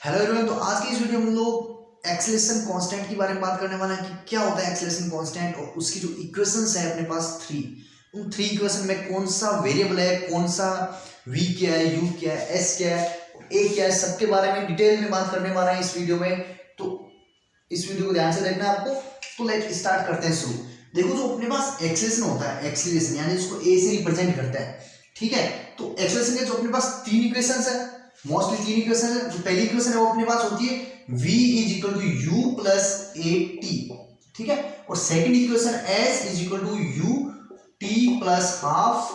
Hello everyone. तो आज की इस वीडियो में हम लोग एक्सेलरेशन कांस्टेंट के बारे में बात करने वाले हैं कि क्या होता है एक्सेलरेशन कांस्टेंट और उसकी जो इक्वेशंस है अपने पास उन थ्री इक्वेशन में कौन सा वेरिएबल है, कौन सा v क्या है, u क्या है, s क्या है, a क्या है, सबके बारे में डिटेल में बात करने वाला है इस वीडियो में। तो इस वीडियो को ध्यान से देखना है आपको। तो लेट स्टार्ट करते हैं शुरू। देखो जो अपने पास एक्सेलरेशन होता है, एक्सेलरेशन यानी इसको a से रिप्रेजेंट करता है, ठीक है। तो एक्सेलरेशन के जो अपने पास तीन इक्वेशंस है, मोस्टली तीन इक्वेशन है। जो पहली इक्वेशन है वो अपने पास होती है v is equal to u plus A T, ठीक है। और second equation s is equal to u t plus half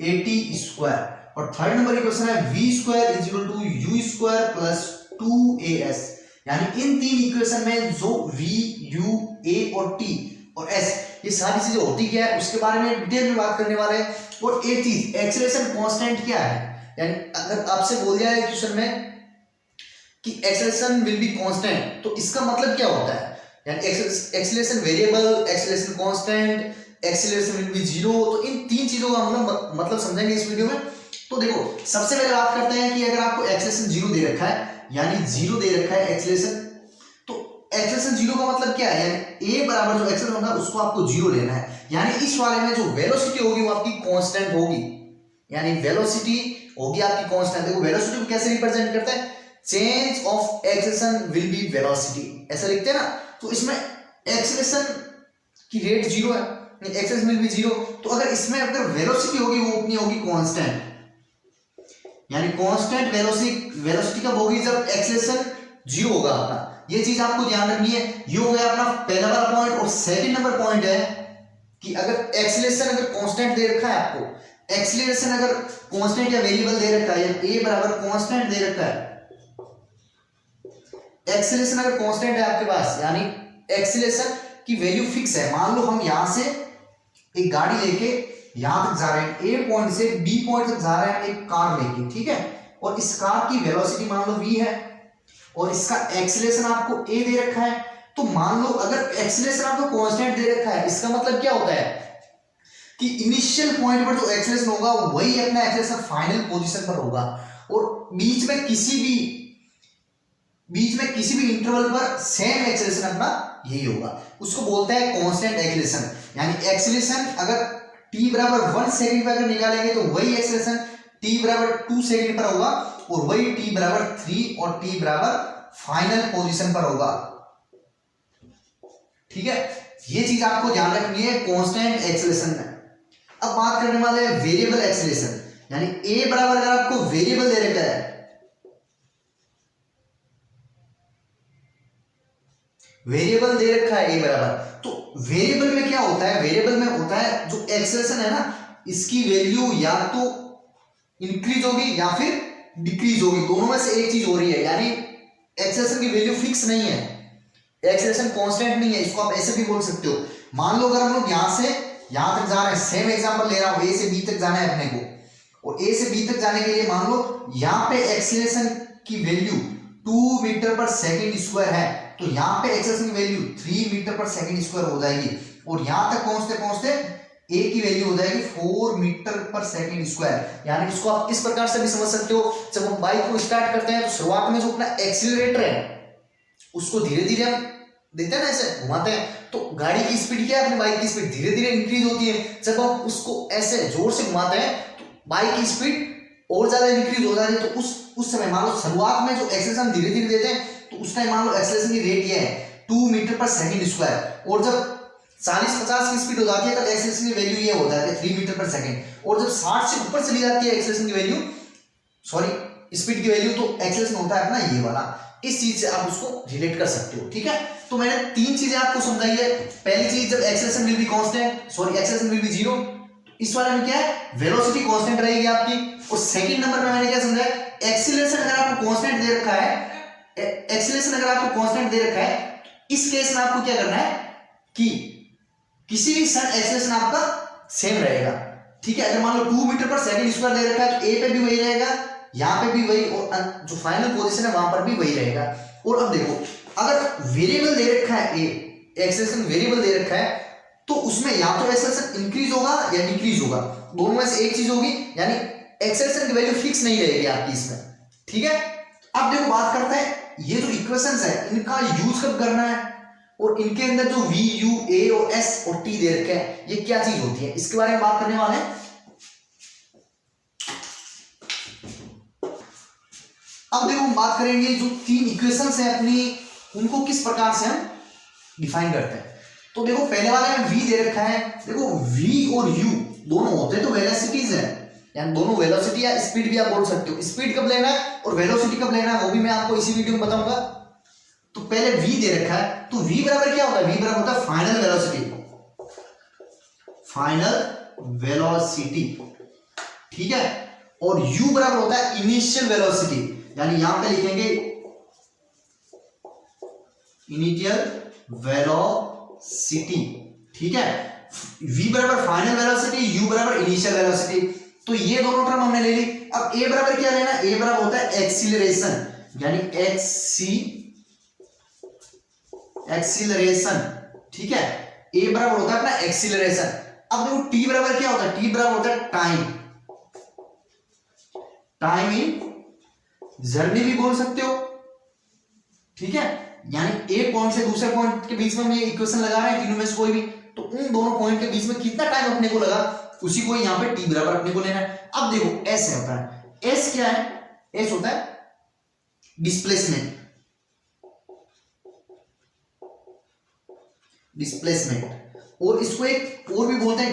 A T square. और थर्ड नंबर इक्वेशन है v square is equal to u square plus 2as। यानी इन तीन equation में जो v, u, a और t और s ये सारी चीजें होती क्या है उसके बारे में डिटेल में बात करने वाले हैं। और एक चीज एक्सेलरेशन कांस्टेंट क्या है, यानी अगर आपसे बोल दिया है क्वेश्चन में कि एक्सेलरेशन विल बी कांस्टेंट तो इसका मतलब क्या होता है, यानी acceleration variable, acceleration constant, acceleration will be zero. तो इन तीन चीजों का हम लोग मतलब समझेंगे इस वीडियो में। तो देखो सबसे पहले बात करते हैं कि अगर आपको एक्सेलरेशन जीरो दे रखा है, यानी जीरो दे रखा है एक्सेलरेशन, तो एक्सेलरेशन जीरो का मतलब क्या है, यानी ए बराबर जो एक्सेलरेशन होगा उसको आपको जीरो लेना है। यानी इस वाले में जो वेलोसिटी होगी वो आपकी कांस्टेंट होगी, यानी वेलोसिटी होगी आपकी कांस्टेंट। देखो वेलोसिटी को कैसे रिप्रेजेंट करते हैं, change of acceleration will be velocity, ऐसा लिखते हैं ना। तो इसमें एक्सेलरेशन की रेट जीरो है, एक्सेलरेशन विल बी जीरो। तो अगर इसमें अगर वेलोसिटी होगी वो अपनी होगी कांस्टेंट, यानी कांस्टेंट वेलोसिटी कब होगी, जब एक्सेलरेशन जीरो होगा अपना। ये चीज आपको ध्यान रखनी है। ये हो गया अपना पहला वाला पॉइंट। और सेकंड नंबर पॉइंट है कि अगर एक्सेलरेशन अगर कांस्टेंट दे रखा है आपको, एक्सेलरेशन अगर कांस्टेंट या वेरिएबल दे रखा है, a बराबर कांस्टेंट दे रखा है, एक्सेलरेशन अगर कांस्टेंट है आपके पास, यानी एक्सेलरेशन की वैल्यू फिक्स है। मान लो हम यहां से एक गाड़ी लेके यहां तक जा रहे हैं, a पॉइंट से b पॉइंट तक जा रहे हैं एक कार लेके, ठीक है। और इस कार की वेलोसिटी मान लो v है और इसका एक्सेलरेशन आपको a दे रखा है। तो मान लो अगर एक्सेलरेशन आपको कांस्टेंट दे रखा है, इसका मतलब क्या होता है कि इनिशियल पॉइंट पर जो एक्सेलरेशन होगा वही अपना एक्सेलरेशन फाइनल पोजीशन पर होगा। और बीच में किसी भी इंटरवल पर सेम एक्सेलरेशन अपना यही होगा, उसको बोलते हैं कांस्टेंट एक्सेलरेशन। यानी एक्सेलरेशन अगर t बराबर 1 सेकंड पर अगर निकालेंगे तो वही एक्सेलरेशन t बराबर 2 सेकंड पर होगा और वही t बराबर 3 और t बराबर फाइनल पोजीशन पर होगा, ठीक है। ये चीज आपको ध्यान रखनी है कांस्टेंट एक्सेलरेशन में। अब बात करने वाले हैं वेरिएबल एक्सेलरेशन, यानी a बराबर अगर आपको वेरिएबल दे रखा है, वेरिएबल दे रखा है a बराबर, तो वेरिएबल में क्या होता है, वेरिएबल में होता है जो एक्सेलरेशन है ना, इसकी वैल्यू या तो इंक्रीज होगी या फिर डिक्रीज होगी, दोनों में से एक चीज हो रही है। यानी एक्सेलरेशन की वैल्यू फिक्स नहीं है, एक्सेलरेशन कांस्टेंट नहीं है, इसको आप ऐसे भी बोल सकते हो। मान लो अगर हम लोग यहां से यहां तक जा रहे हैं, सेम एग्जांपल ले रहा हूं, ए से बी तक जाना है अपने को, और ए से बी तक जाने के लिए मान लो यहां पे एक्सेलरेशन की वैल्यू 2 मीटर पर सेकंड स्क्वायर है, तो यहां पे एक्सेलरेशन की वैल्यू 3 मीटर पर सेकंड स्क्वायर हो जाएगी। और यहां तक पहुंचते पहुंचते ए की वैल्यू हो जाएगी 4 मीटर पर सेकंड स्क्वायर। यानी इसको आप इस प्रकार से भी समझ सकते हो, जब हम बाइक को स्टार्ट करते हैं तो शुरुआत में जो अपना एक्सीलरेटर है उसको धीरे धीरे हम देते हैं ना, ऐसे घुमाते हैं, तो गाड़ी की स्पीड क्या है, अपनी बाइक की स्पीड धीरे धीरे इंक्रीज होती है। जब हम उसको ऐसे जोर से घुमाते हैं तो बाइक की स्पीड और ज्यादा इंक्रीज हो जाती है। तो उस समय मान लो शुरुआत में जो एक्सेलरेशन धीरे धीरे देते हैं तो उस टाइम मान लो एक्सेलरेशन की रेट ये है 2 मीटर पर सेकंड स्क्वायर, और जब 40-50 की स्पीड हो जाती है तब एक्सेलरेशन की वैल्यू ये हो जाती है 3 मीटर पर सेकंड। और जब 60 से ऊपर चली जाती है एक्सेलरेशन की वैल्यू, सॉरी स्पीड की वैल्यू, तो एक्सेलरेशन होता है अपना ये वाला। इस चीज से आप उसको रिलेट कर सकते हो, ठीक है। तो मैंने तीन चीजें आपको समझाई है। पहली चीज, जब acceleration will be constant, sorry acceleration will be zero, इस वाले में क्या है, वेलोसिटी कांस्टेंट रहेगी आपकी। और सेकंड नंबर में मैंने क्या समझाया, एक्सेलरेशन अगर आपको कांस्टेंट दे रखा है, एक्सेलरेशन अगर आपको कांस्टेंट दे रखा है, इस केस में आपको क्या करना है कि किसी भी क्षण एक्सेलरेशन आपका सेम रहेगा, ठीक है। अगर मान लो 2 मीटर पर सेकंड स्क्वायर दे रखा है तो ए पे भी वही रहेगा, यहां पे भी वही, और जो फाइनल पोजीशन है वहां पर भी वही रहेगा। और अब देखो अगर वेरिएबल दे रखा है ए, एक्सेलरेशन वेरिएबल दे रखा है, तो उसमें या तो एक्सेलरेशन इंक्रीज होगा या डिक्रीज होगा, दोनों में से एक चीज होगी। यानी एक्सेलरेशन की वैल्यू फिक्स नहीं रहेगी आपकी इसमें, ठीक है। अब देखो बात करते हैं ये जो इक्वेशंस है इनका यूज कब करना है, और इनके अंदर जो वी यू ए और एस और टी दे रखे हैं ये क्या चीज होती है, इसके बारे में बात करने वाले हैं। अब देखो हम बात करेंगे जो तीन इक्वेशंस है अपनी उनको किस प्रकार से हम डिफाइन करते हैं। तो देखो पहले वाले में v दे रखा है, देखो v और u दोनों होते तो वेलोसिटीज है, यानी दोनों वेलोसिटी या स्पीड भी आप बोल सकते हो। स्पीड कब लेना है और वेलोसिटी कब लेना है वो भी मैं आपको इसी वीडियो में बताऊंगा। तो पहले v दे रखा है, तो v बराबर क्या होता है, v बराबर होता है फाइनल वेलोसिटी, फाइनल वेलोसिटी, ठीक है। और u बराबर होता है इनिशियल वेलोसिटी, यानी यहां पे लिखेंगे इनिशियल वेलोसिटी, ठीक है। v बराबर फाइनल वेलोसिटी, u बराबर इनिशियल वेलोसिटी, तो ये दोनों टर्म हमने ले ली। अब a बराबर क्या लेना, a बराबर होता है एक्सीलरेशन, यानी एक्सीलरेशन, ठीक है। a बराबर होता है अपना एक्सीलरेशन। अब देखो t बराबर क्या होता है, t बराबर होता है टाइम इन जर्नी भी बोल सकते हो, ठीक है। यानी एक पॉइंट से दूसरे पॉइंट के बीच में हम ये इक्वेशन लगा रहे हैं तीनों में से कोई भी, तो उन दोनों पॉइंट के बीच में कितना टाइम अपने को लगा उसी को यहां पे t बराबर अपने को लेना है। अब देखो s होता है, s क्या है, s होता है डिस्प्लेसमेंट, और इसको एक और भी बोलते हैं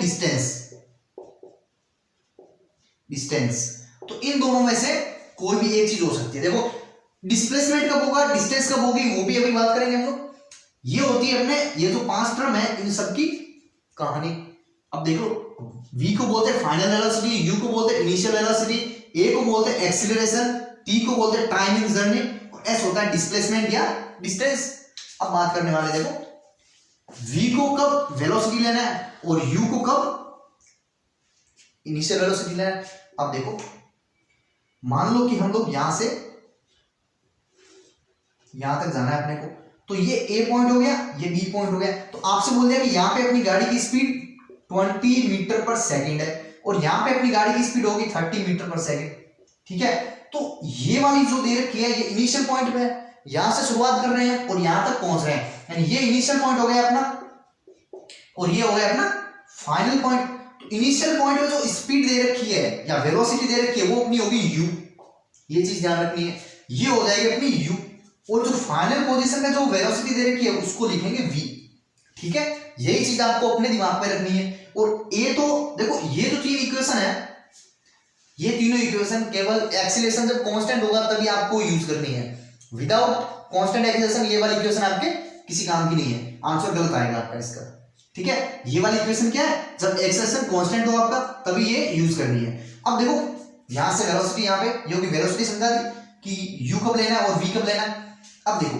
डिस्टेंस। तो इन दोनों में से कोई भी एक चीज हो सकती है। देखो डिस्प्लेसमेंट कब होगा, डिस्टेंस कब होगी, वो भी अभी बात करेंगे हम लोग। ये होती है अपने ये जो 5 टर्म है इन सब की कहानी। अब देखो v को बोलते हैं फाइनल वेलोसिटी, u को बोलते हैं इनिशियल वेलोसिटी, a को बोलते हैं एक्सीलरेशन, t को बोलते हैं टाइम इन जर्नी, और s होता है डिस्प्लेसमेंट या डिस्टेंस। अब बात करने वाले देखो v को कब वेलोसिटी लेना है और u को कब इनिशियल वेलोसिटी लेना है। अब देखो मान लो कि हम लोग यहां से यहां तक जाना है अपने को, तो ये a पॉइंट हो गया, ये b पॉइंट हो गया। तो आपसे बोल दिया कि यहां पे अपनी गाड़ी की स्पीड 20 मीटर पर सेकंड है और यहां पे अपनी गाड़ी की स्पीड होगी 30 मीटर पर सेकंड, ठीक है। तो ये वाली जो दे रखी है ये इनिशियल पॉइंट पे है, यहां से शुरुआत कर रहे हैं और यहां तक पहुंच रहे हैं, यानी ये इनिशियल पॉइंट हो गया अपना और ये हो गया अपना फाइनल पॉइंट। तो इनिशियल पॉइंट में जो स्पीड दे रखी है या वेलोसिटी दे रखी है वो अपनी होगी u, ये चीज ध्यान रखनी है, ये हो जाएगी अपनी u, और जो फाइनल पोजीशन में जो वेलोसिटी दे रखी है उसको लिखेंगे v, ठीक है। यही चीज आपको अपने दिमाग में रखनी है। और a तो देखो ये जो तीन इक्वेशन है, ये तीनों इक्वेशन केवल एक्सीलरेशन जब कांस्टेंट होगा तभी आपको यूज करनी है, विदाउट कांस्टेंट एक्सीलरेशन ये वाली इक्वेशन आपके किसी काम की नहीं है, आंसर गलत आएगा आपका इसका, ठीक है। ये वाली इक्वेशन क्या है, जब एक्सीलरेशन कांस्टेंट हो आपका तभी ये यूज करनी है। अब देखो यहां से वेलोसिटी यहां पे ये होगी वेलोसिटी समझा दी कि u कब लेना है और v कब लेना है। अब देखो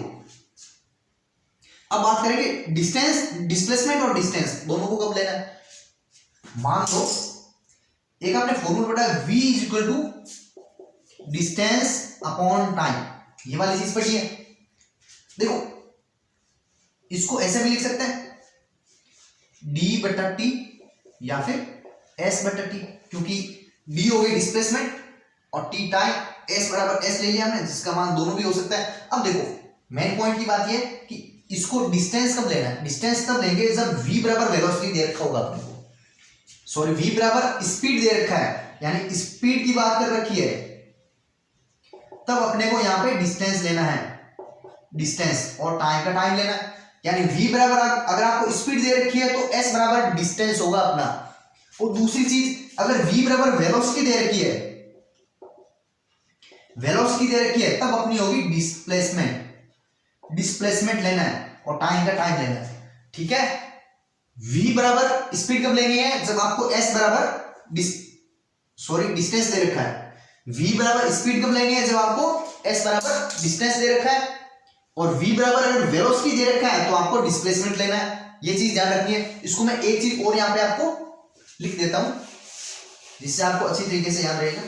अब बात करेंगे डिस्टेंस, डिस्प्लेसमेंट और डिस्टेंस दोनों को कब लेना है। मान लो एक आपने फॉर्मूला पढ़ा है v is equal to distance upon time, ये वाली चीज पढ़ी है। देखो इसको ऐसे भी लिख सकते हैं d बटा t या फिर s बटा t, क्योंकि d हो गई डिस्प्लेसमेंट और t टाइम, s बराबर s ले लिया हमने जिसका मान दोनों भी हो सकता है। अब देखो मेन पॉइंट की बात ये कि इसको डिस्टेंस कब लेना है, डिस्टेंस तब लेंगे जब v बराबर वेलोसिटी दे रखा होगा अपने को, सॉरी v बराबर स्पीड दे रखा है, यानी स्पीड की बात कर रखी है, तब अपने को यहां पे डिस्टेंस लेना है, डिस्टेंस और टाइम का टाइम लेना है। यानी v बराबर अगर आपको स्पीड दे रखी है तो s बराबर डिस्टेंस होगा अपना। और दूसरी चीज अगर v बराबर वेलोसिटी दे रखी है, वेलोसिटी दे रखी है तब अपनी होगी डिस्प्लेसमेंट, डिस्प्लेसमेंट लेना है और टाइम का टाइम लेना है, ठीक है। v बराबर स्पीड कब लेनी है, जब आपको s बराबर डिस्टेंस दे रखा है। v बराबर स्पीड कब लेनी है, जब आपको s बराबर डिस्टेंस दे रखा है, और v बराबर अगर वेलोसिटी दे रखा है तो आपको डिस्प्लेसमेंट लेना है, ये चीज ध्यान रखनी है। इसको मैं एक चीज और यहां पे आपको लिख देता हूं जिससे आपको अच्छी तरीके से याद रहेगा।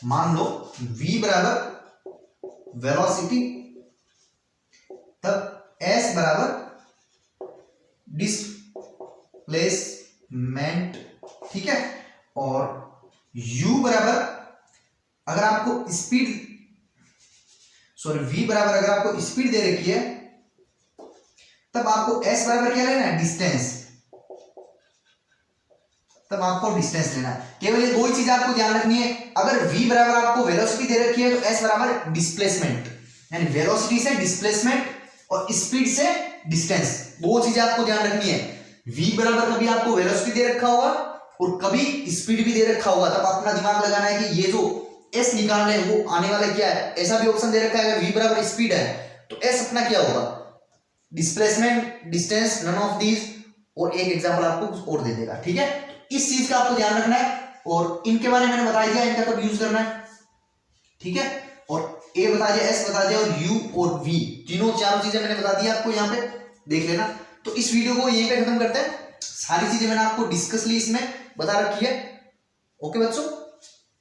मान लो v बराबर वेलोसिटी तब s बराबर डिस्प्लेसमेंट, ठीक है। और u बराबर अगर आपको स्पीड सॉरी v बराबर अगर आपको स्पीड दे रखी है तब आपको s बराबर क्या लेना है, डिस्टेंस। तब आपको डिस्टेंस लेना है। केवल ये दो ही चीज आपको ध्यान रखनी है। अगर v बराबर आपको वेलोसिटी दे रखी है तो s बराबर डिस्प्लेसमेंट, यानी वेलोसिटी से डिस्प्लेसमेंट और स्पीड से डिस्टेंस, दो चीजें आपको ध्यान रखनी है। v बराबर कभी आपको वेलोसिटी दे रखा होगा और कभी स्पीड भी दे रखा होगा, तब अपना दिमाग लगाना है कि ये जो s निकाल रहे हैं वो आने वाला क्या है। ऐसा भी ऑप्शन दे रखा है अगर v बराबर स्पीड है तो s अपना क्या होगा, displacement, distance, none of these, और एक एग्जांपल आपको कुछ और दे देगा। ठीक है, इस चीज का आपको ध्यान रखना है और इनके बारे में मैंने बता दिया इनका कब यूज करना है। ठीक है, और a बता दिया, s बता दिया और u और v, तीनों चारों चीजें मैंने बता दी आपको, यहाँ पे देख लेना। तो इस वीडियो को यहीं पे खत्म करते हैं। सारी चीजें मैंने आपको डिस्कसली इसमें बता रखी है। ओके बच्चों।